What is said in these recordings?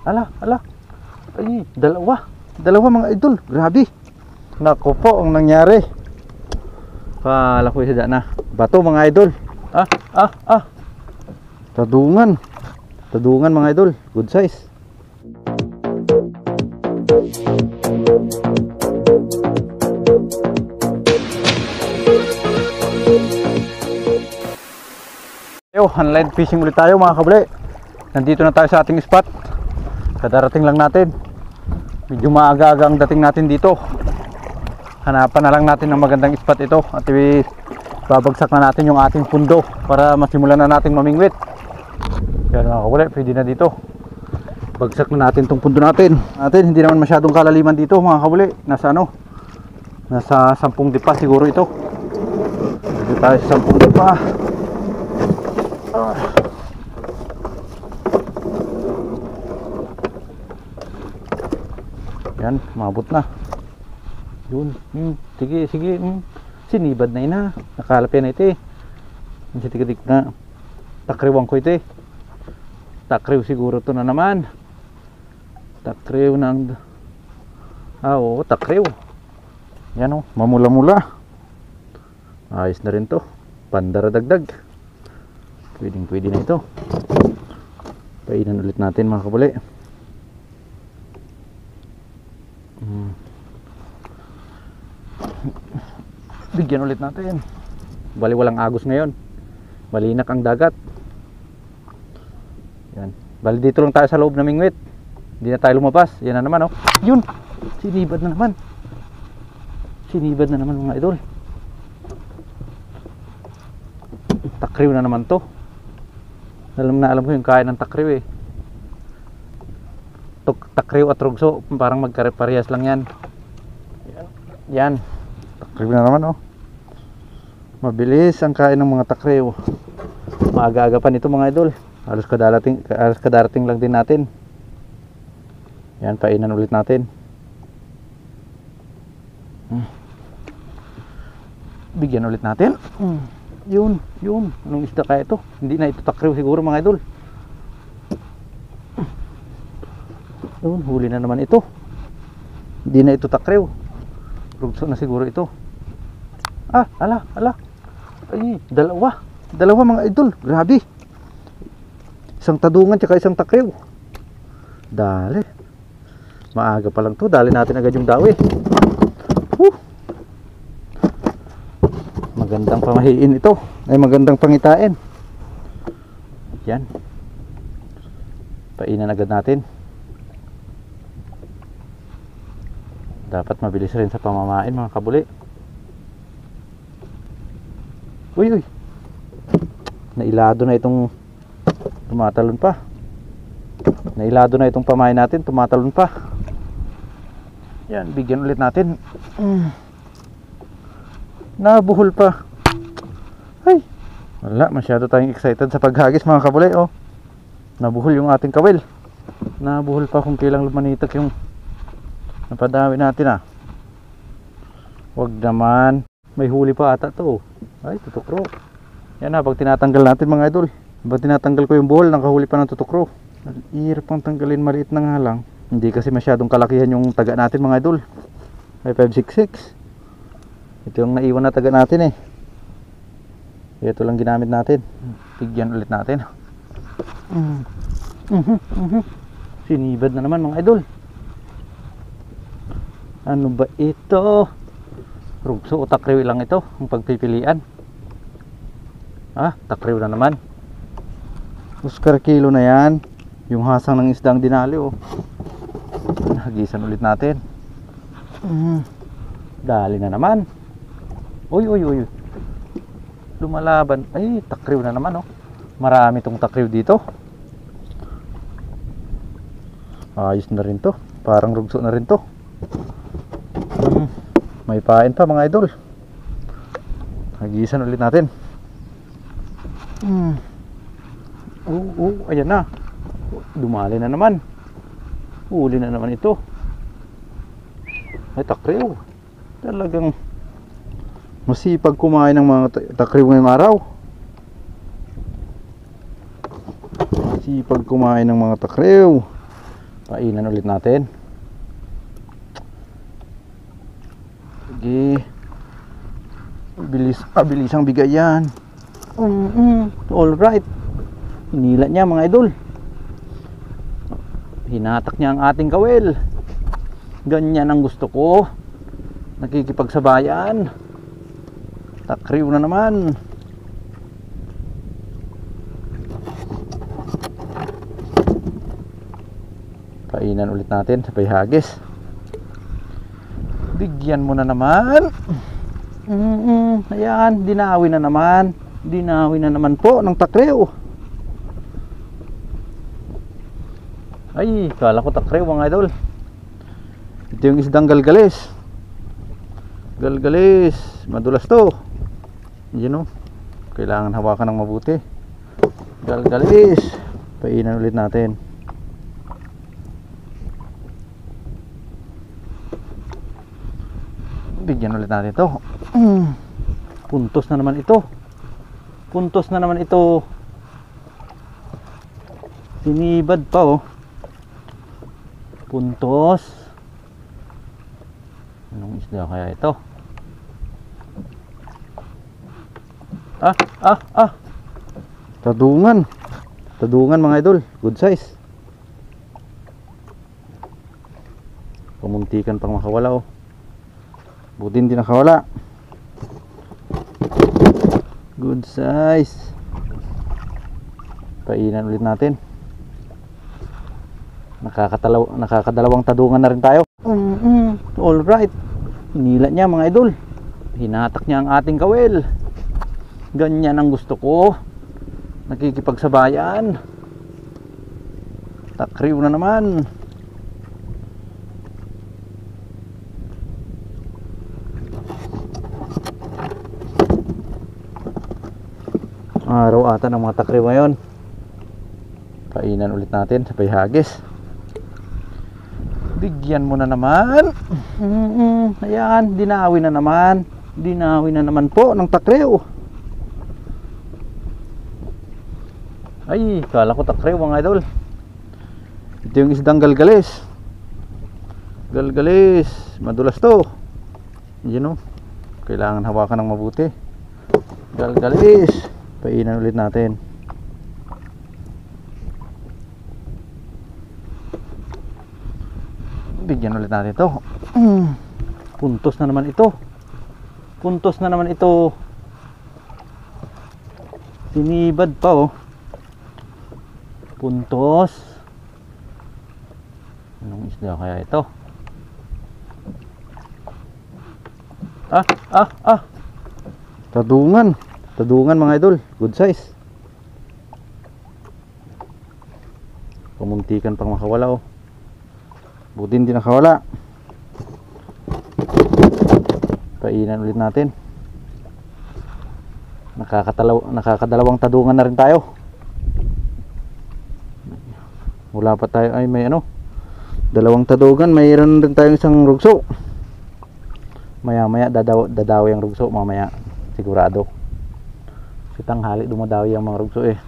Ala. Ay, dalawa mga idol, grabe. Naku po ang nangyari. Kala ko isa na bato mga idol. Tadungan mga idol, good size. Online fishing ulit tayo mga kabule. Nandito na tayo sa ating spot. Kadarating lang natin. Medyo maaga-aga ang dating natin dito. Hanapan na lang natin ng magandang spot ito. At babagsak na natin yung ating pundo para masimulan na natin mamingwit. Yan mga kabule, pwede na dito. Bagsak na natin tong pundo natin. Hindi naman masyadong kalaliman dito mga kabule. Nasa 10 dipa siguro ito. Dito tayo sa 10 dipa. Yan, mabot na. Yun, sige. Sinibad na ina. Nakalapyan na ito eh. Titik na. Takriwang ko ito eh. Takriw siguro to na naman. Takriw ng... oo, takriw. Yan o, mamula-mula. Ayos na rin to. Pandaradagdag. Pwede na ito. Painan ulit natin mga kabuli. Bigyan ulit natin. Bali walang agos ngayon. Malinak ang dagat. Yan. Bali dito lang tayo sa loob na mingwit. Hindi na tayo lumabas. Yan na naman oh. Yun. Sinibad na naman mga idol. Takriw na naman to. Alam ko yung kain ng takriw eh. Takriw at rugso parang magkare-parehas lang yan. Yan. Takriw na naman oh. Mabilis ang kain ng mga takriw. Maaga-aga pa nito mga idol. Halos kadarating lang din natin. Yan, painan ulit natin. Bigyan ulit natin. Yun. Anong isda kaya ito? Hindi na ito takriw siguro mga idol. Yun, huli na naman ito. Hindi na ito takriw. Rugso na siguro ito. Ala. Ay, dalawa mga idol, grabe. Isang tadungan tsaka isang takriw. Dali. Maaga pa lang to, dali natin agad yung dawi. Magandang pamahiin ito. Ay magandang pangitain. Yan. Painan agad natin. Dapat mabilis rin sa pamamain mga kabuli. Uy. Nailado na itong tumatalon pa. Nailado na itong pamain natin, tumatalon pa. Yan, bigyan ulit natin. Nabuhol pa. Ay, wala, masyado tayong excited sa paghagis mga kabulay oh. Nabuhol yung ating kawil. Nabuhol pa kung kailang lumanitak yung napadami natin ah. Wag naman. May huli pa ata to. Ay, tutukro. Yan na, pag tinatanggal natin mga idol. Pag tinatanggal ko yung buhol, nakahuli pa ng tutukro. Hirap pang tanggalin, maliit na nga lang. Hindi kasi masyadong kalakihan yung taga natin mga idol. Ay 566. Ito yung naiwan na taga natin eh. Ito lang ginamit natin. Bigyan ulit natin. Sinibad na naman mga idol. Ano ba ito? Rugso o takriw lang ito ang pagpipilian. Takriw na naman. Oscar kilo na yan. Yung hasang ng isdang dinali oh. Hagisan ulit natin. Dali na naman. Uy. Lumalaban. Ay, takriw na naman oh. Marami tong takriw dito. Ayos na rin to. Parang rugso na rin to. May pain pa mga idol. Hagisan ulit natin. Ayan na. Dumali na naman. Uli na naman ito. Ay, takriw. Talagang masipag kumain ng mga takriw ngayong araw. Masipag kumain ng mga takriw. Painan ulit natin. Sige. Bilisang bigay yan. Alright. Hinila niya mga idol. Hinatak niya ang ating kawel. Ganyan ang gusto ko. Nakikipagsabayan. Takriw na naman. Painan ulit natin sa payhagis. Bigyan mo na naman. Ayan, dinawi na naman. Dinawi na naman po ng takriw. Ay, kala ko takriw mga idol. Ito yung isdang galgalis. Galgalis, madulas to. Yun o, kailangan hawakan ng mabuti. Galgalis. Painan ulit natin. Bigyan ulit natin ito. Puntos na naman ito. Puntos na naman ito. Sinibad pa oh. Puntos. Anong isda kaya ito? Tadungan. Tadungan mga idol. Good size. Pamuntikan pang makawala oh. Buti hindi nakawala. Good size. Painan ulit natin. Nakakadalawang tadungan na rin tayo. Alright. Hinila niya mga idol. Hinatak niya ang ating kawel. Ganyan ang gusto ko. Nakikipagsabayan. Takriw na naman. Araw ata ng mga takriw ngayon. Painan ulit natin sa payhagis. Bigyan mo na naman. Ayan, dinawi na naman. Dinawi na naman po ng takriw. Ay, kala ko takriw mga idol. Ito yung isdang galgalis. Galgalis, madulas to. Yun o, kailangan hawakan ng mabuti. Galgalis. Painan ulit natin. Bigyan ulit natin ito. Puntos na naman ito. Puntos na naman ito. Sinibad pa oh. Puntos. Anong isda kaya ito? Tadungan. Tadungan mga idol. Good size. Pamuntikan pang makawala oh. Buti hindi nakawala. Painan ulit natin. Nakakadalawang tadungan na rin tayo. Wala pa tayo ay may ano. Dalawang tadungan, mayroon rin tayong isang rugso. Maya dadawi ang rugso mamaya sigurado. Si tanghali dumadawi ang mga rugso eh.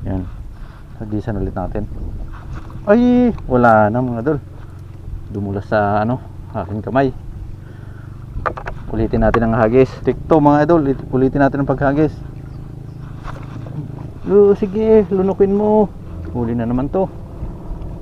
Yan. Hagisan ulit natin. Ay, wala na mga idol. Dumulas sa ano, aking kamay. Ulitin natin ang hagis. Tikto mga idol, ulitin natin ang paghagis. Sige, lunukin mo. Huli na naman to.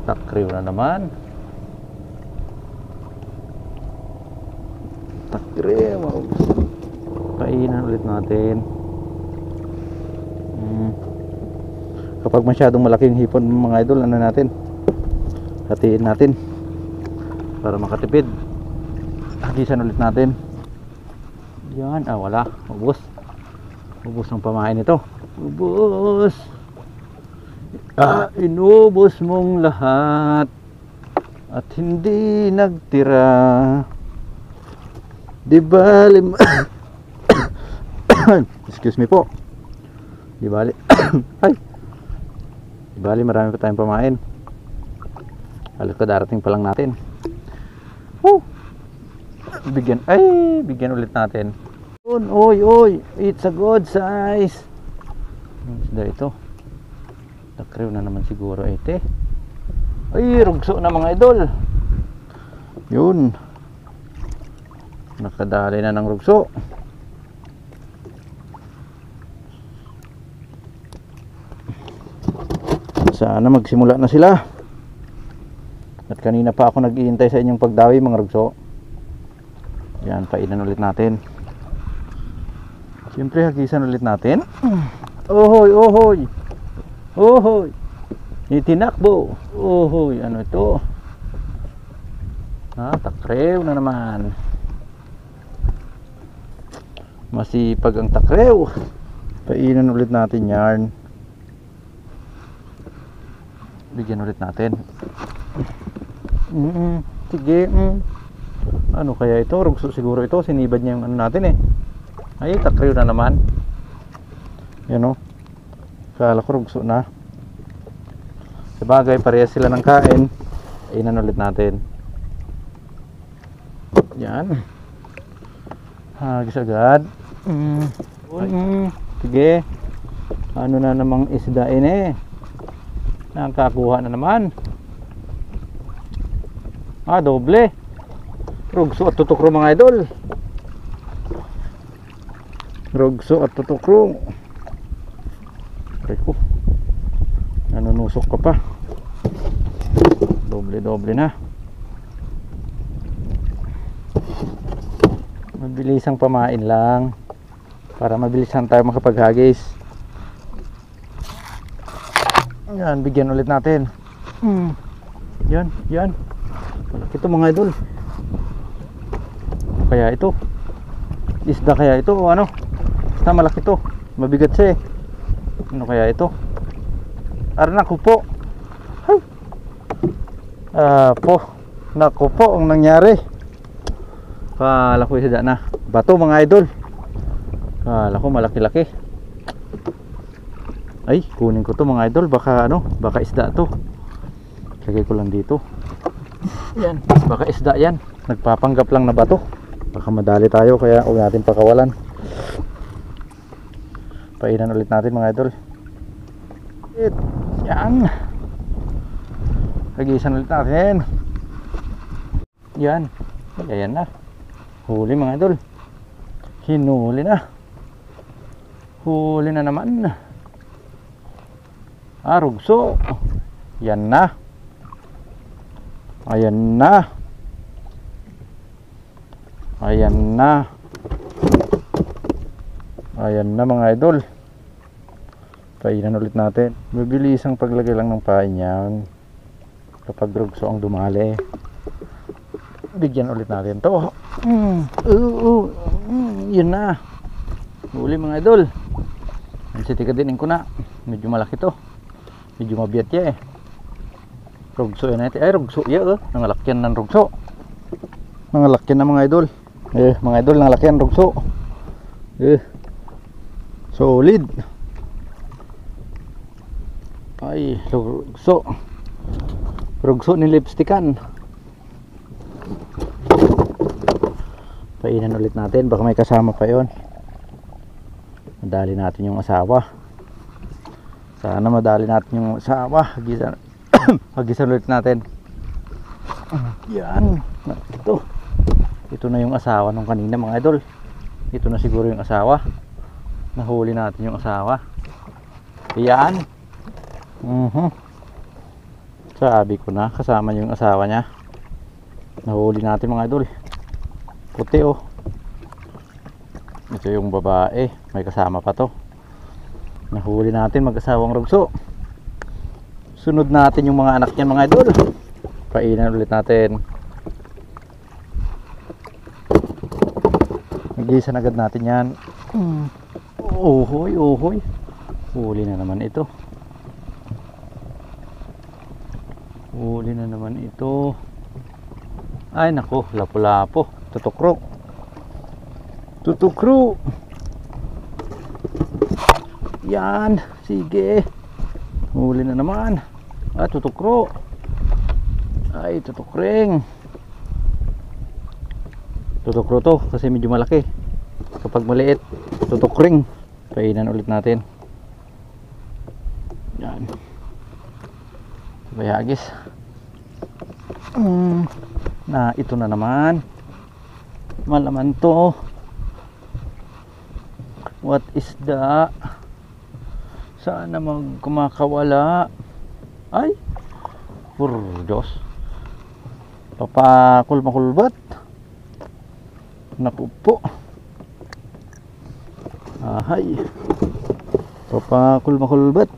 Takriw na naman. Takriw. Painan ulit natin. Kapag masyadong malaking hipon mga idol, ano natin, hatiin natin para makatipid. Hagisan ulit natin. Yan, wala, ubos ng pamain ito. Ubos. Inubos mong lahat at hindi nagtira. Di bali excuse me po. Di bali ay, di bali marami pa tayong pamain. Halos darating pa lang natin. Bigyan ulit natin. Oy, it's a good size. Ano isda ito? Takriw na naman siguro ite. Ay, rugso na mga idol. Yun. Nakadali na ng rugso. Sana magsimula na sila. At kanina pa ako nag-iintay sa inyong pagdawi mga rugso. Yan, painan ulit natin. Siyempre hagisan ulit natin. Ohoy, ohoy. Ohoy. Itinakbo. Ohoy, ano ito? Takrew na naman. Masipag ang takrew. Painan ulit natin yarn. Bigyan ulit natin. Sige. Ano kaya ito? Rugso siguro ito. Sinibad niya yung ano natin eh. Ay, takrew na naman. Yan o. Kala ko rugso na. Sabagay, parehas sila ng kain. Inan ulit natin. Yan. Hagis agad. Sige. Ano na namang isdain eh. Nakakuha na naman. Doble. Rugso at tutukro mga idol. Rugso at tutukro. Reko. Nanunusok ka pa. Doble na. Mabilisang pamain lang para mabilisan tayo makapaghagis. Yan, bigyan ulit natin. Yan. Malaki ito mga idol. Kaya ito isda kaya ito o ano? Basta malaki ito. Mabigat siya eh. Ano kaya ito? Naku po. Hay. Naku po ang nangyari. Kala ko isda na. Bato mga idol. Kala ko malaki-laki. Ay, kunin ko to mga idol. Baka isda to. Lagay ko lang dito. Yan, baka isda yan. Nagpapanggap lang na bato. Baka madali tayo kaya huwag natin pakawalan. Painan ulit natin mga idol. Yan. Hagisan ulit natin. Yan. Ayan na. Huli mga idol. Hinuli na. Huli na naman. Rugso. Yan na. Ayan na. Ayan na. Ayan na mga idol. Painan ulit natin. Mabilis ang paglagay lang ng pain yan. Kapag rugso ang dumali. Bigyan ulit natin to. Yun na. Huli mga idol. Sitikadinin ko na. Medyo malaki to. Medyo mabiyat ya eh. Rugso yan natin. Ay, rugso ya eh. Nangalakyan ng rugso. Nangalakyan na mga idol. Mga idol, nangalakyan rugso. Solid. Ay, rugso. Rugso ni lipstickan. Painan ulit natin. Baka may kasama pa yon. Madali natin yung asawa. Sana madali natin yung asawa. Hagisan ulit natin. Yan. Ito na yung asawa nung kanina mga idol. Ito na siguro yung asawa. Nahuli natin yung asawa. Yan. Sabi ko na kasama yung asawa niya. Nahuli natin mga idol. Puti oh. Ito yung babae. May kasama pa to. Nahuli natin mag-asawang rugso. Sunod natin yung mga anak niya mga idol. Painan ulit natin. Nagisan agad natin yan. Ohoy. Huli na naman ito. Huli na naman ito. Ay nako, lapo-lapo. Tutukro. Yan, sige. Huli na naman. Tutukro. Ay, tutukring. Tutukro to kasi medyo malaki. Kapag maliit, tutukring. Painan ulit natin. Yan. Bayagis. Na ito na naman. Malaman to. What is that? Sana kumakawala. Ay! Pur Diyos. Makulbat. Naku po. Ahay. Makulbat.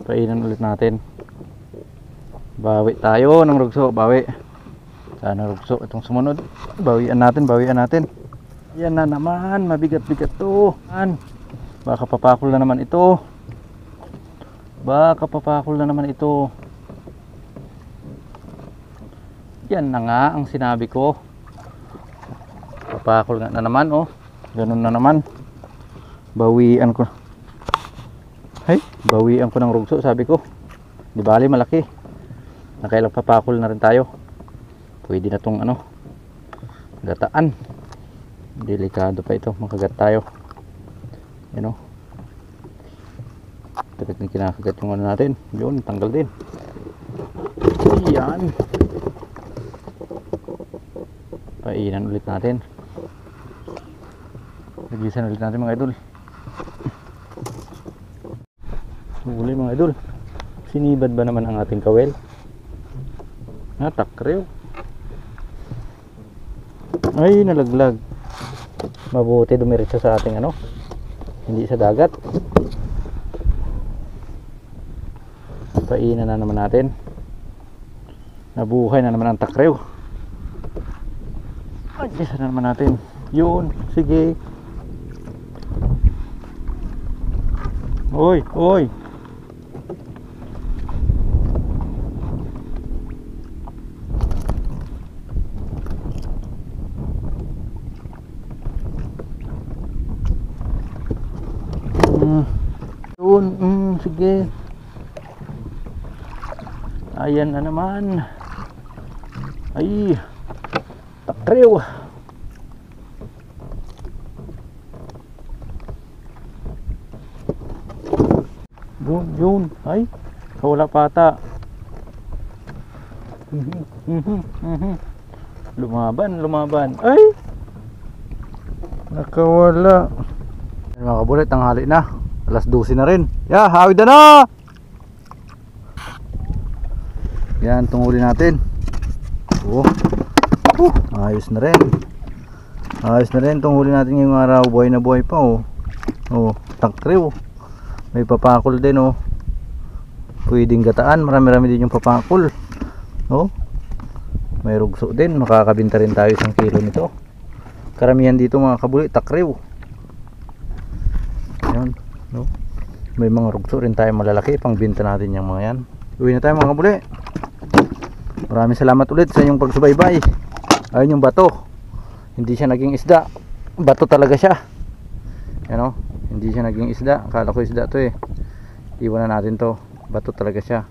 Painan ulit natin. Bawi tayo ng rugso. Bawi. Sana rugso itong sumunod. Bawian natin. Yan na naman. Mabigat-bigat to. Baka papakul na naman ito. Yan na nga ang sinabi ko. Papakul nga na naman, oh. Ganun na naman. Bawian ko ng rugso, sabi ko. Di bali malaki. Nakailang papakul na rin tayo. Pwede na tong gataan. Delikado pa ito, makagat tayo. Yan, oh. Tagat na kinakagat yung natin. Yun, tanggal din. Yan. Painan ulit natin. Nagisan ulit natin mga idol. Huli mga idol. Sinibad ba naman ang ating kawel? Takrew. Ay, nalaglag. Mabuti dumiretso sa ating hindi sa dagat. Painan na naman natin. Nabuhay na naman ang takrew. Ay, isa na naman natin. Yun, sige. Oy. Yun, sige. Ayan na naman. Ay, takrew. Yun. Ay, kawala pata. Lumaban. Ay, nakawala. Mga kabulit, tanghali na. Alas 12 na rin. Hawid na. Yan, tunguli natin. Ayos na rin. Tunguli natin ngayong araw. Buhay na buhay pa, oh. Takrew. May papakul din, oh. Pwedeng gataan. Marami din yung papakul. May rugso din. Makakabinta rin tayo 1 kilo nito. Karamihan dito mga kabuli, takrew. Yan, may mga rugso rin tayo malalaki. Pangbinta natin yung mga yan. Uwi na tayo mga kabuli. Maraming salamat ulit sa inyong pagsubaybay. Ayun yung bato. Hindi siya naging isda. Bato talaga siya. Hindi siya naging isda. Akala ko isda to, eh. Iwanan natin to. Bato talaga siya.